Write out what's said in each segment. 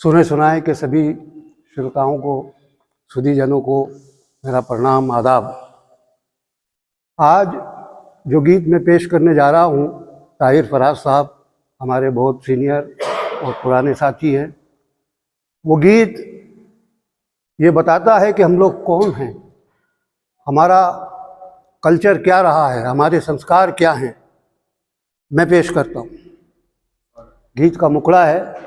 सुने सुनाए के सभी श्रोताओं को, सुधीजनों को मेरा प्रणाम, आदाब। आज जो गीत मैं पेश करने जा रहा हूँ, ताहिर फराज साहब हमारे बहुत सीनियर और पुराने साथी हैं। वो गीत ये बताता है कि हम लोग कौन हैं, हमारा कल्चर क्या रहा है, हमारे संस्कार क्या हैं। मैं पेश करता हूँ। गीत का मुखड़ा है,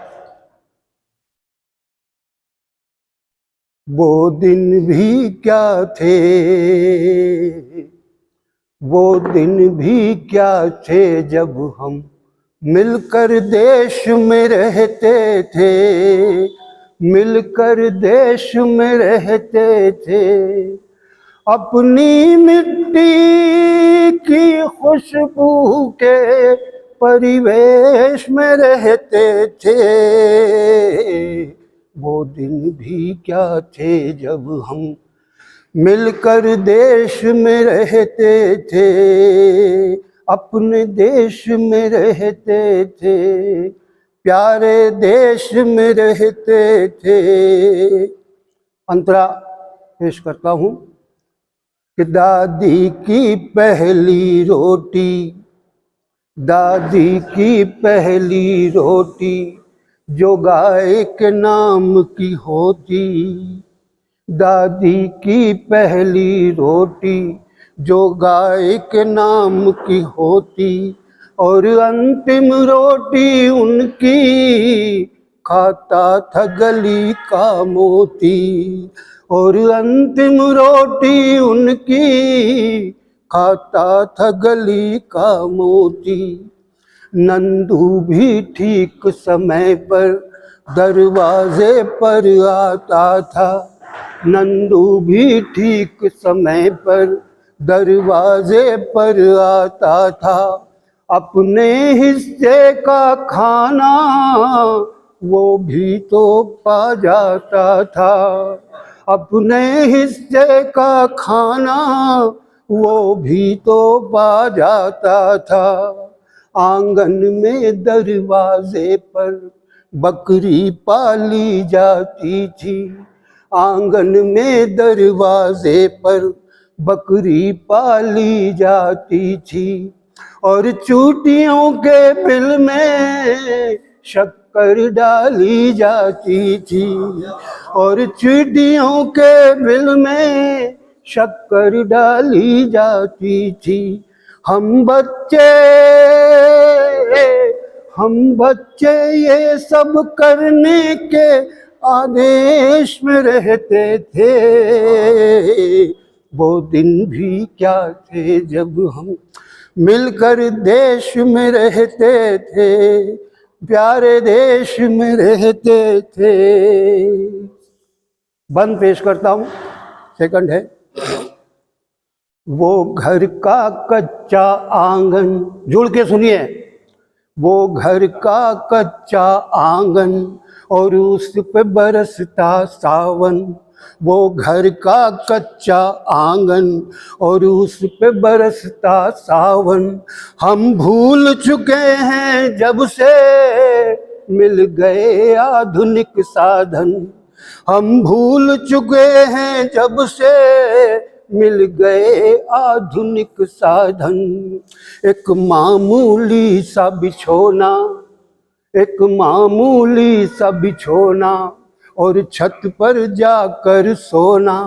वो दिन भी क्या थे, वो दिन भी क्या थे जब हम मिलकर देश में रहते थे, मिलकर देश में रहते थे। अपनी मिट्टी की खुशबू के परिवेश में रहते थे। वो दिन भी क्या थे जब हम मिलकर देश में रहते थे, अपने देश में रहते थे, प्यारे देश में रहते थे। अंतरा पेश करता हूँ कि दादी की पहली रोटी, दादी की पहली रोटी जो गाय के नाम की होती, दादी की पहली रोटी जो गाय के नाम की होती, और अंतिम रोटी उनकी खाता था गली का मोती, और अंतिम रोटी उनकी खाता था गली का मोती। नंदू भी ठीक समय पर दरवाजे पर आता था, नंदू भी ठीक समय पर दरवाजे पर आता था। अपने हिस्से का खाना वो भी तो पा जाता था, अपने हिस्से का खाना वो भी तो पा जाता था। आंगन में दरवाजे पर बकरी पाली जाती थी, आंगन में दरवाजे पर बकरी पाली जाती थी, और चूटियों के बिल में शक्कर डाली जाती थी, और चूटियों के बिल में शक्कर डाली जाती थी। हम बच्चे ये सब करने के आदेश में रहते थे। वो दिन भी क्या थे जब हम मिलकर देश में रहते थे, प्यारे देश में रहते थे। बंद पेश करता हूँ, सेकंड है। वो घर का कच्चा आंगन, जुड़ के सुनिए, वो घर का कच्चा आंगन और उस पे बरसता सावन, वो घर का कच्चा आंगन और उस पे बरसता सावन। हम भूल चुके हैं जब से मिल गए आधुनिक साधन, हम भूल चुके हैं जब से मिल गए आधुनिक साधन। एक मामूली सा बिछोना, एक मामूली सा बिछोना और छत पर जाकर सोना,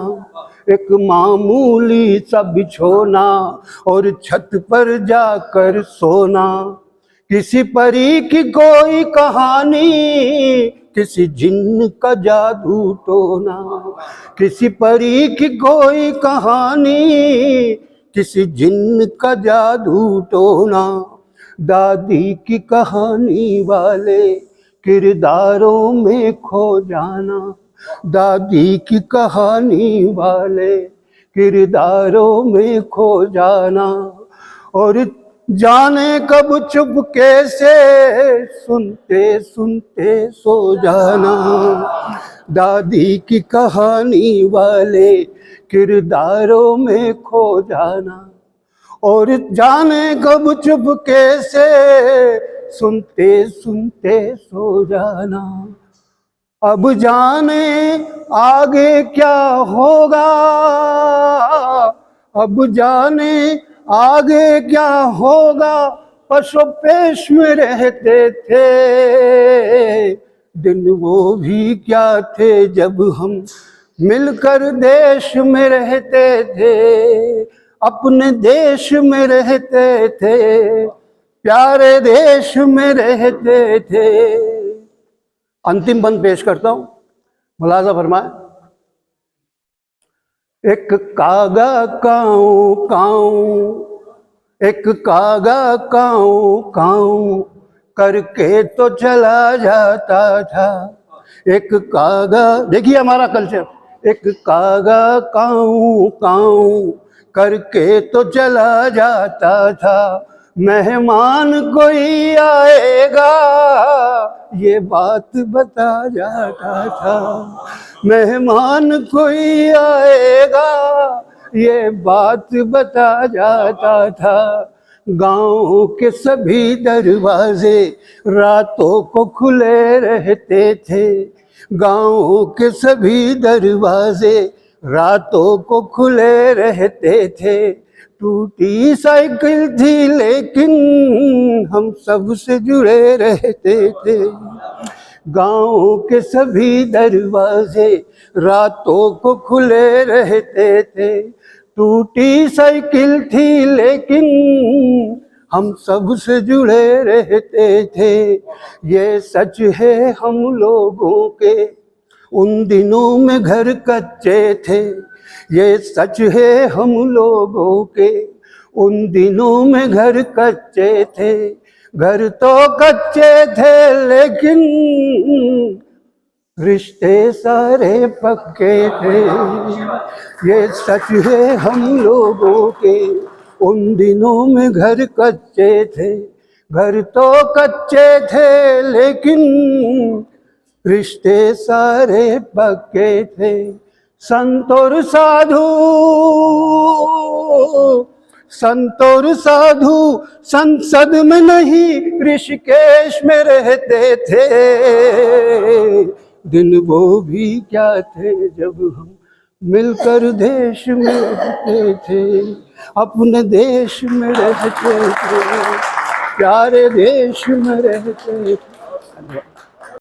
एक मामूली सा बिछोना और छत पर जाकर सोना। किसी परी की कोई कहानी, किसी जिन्न का जादू टोना, किसी परी की कोई कहानी, किसी जिन्न का जादू टोना। दादी की कहानी वाले किरदारों में खो जाना, दादी की कहानी वाले किरदारों में खो जाना। और जाने कब चुपके से सुनते सुनते सो जाना, दादी की कहानी वाले किरदारों में खो जाना। और जाने कब चुपके से सुनते सुनते सो जाना। अब जाने आगे क्या होगा, अब जाने आगे क्या होगा। पशु पेश में रहते थे, दिन वो भी क्या थे जब हम मिलकर देश में रहते थे, अपने देश में रहते थे, प्यारे देश में रहते थे। अंतिम बंद पेश करता हूं, मुलाजा फरमाए। एक कागा काऊ काऊ, एक कागा काऊ काऊ करके तो चला जाता था। एक कागा, देखिए हमारा कल्चर, एक कागा काऊ काऊ करके तो चला जाता था। मेहमान कोई आएगा ये बात बता जाता था, मेहमान कोई आएगा ये बात बता जाता था। गांव के सभी दरवाजे रातों को खुले रहते थे, गांव के सभी दरवाजे रातों को खुले रहते थे। टूटी साइकिल थी लेकिन हम सबसे जुड़े रहते थे, गांव के सभी दरवाजे रातों को खुले रहते थे। टूटी साइकिल थी लेकिन हम सबसे जुड़े रहते थे। ये सच है हम लोगों के उन दिनों में घर कच्चे थे, ये सच है हम लोगों के उन दिनों में घर कच्चे थे। घर तो कच्चे थे लेकिन रिश्ते सारे पक्के थे। ये सच है हम लोगों के उन दिनों में घर कच्चे थे, घर तो कच्चे थे लेकिन रिश्ते सारे पक्के थे। संत और साधु, संत और साधु संसद में नहीं ऋषिकेश में रहते थे। दिन वो भी क्या थे जब हम मिलकर देश में रहते थे, अपने देश में रहते थे, प्यारे देश में रहते थे।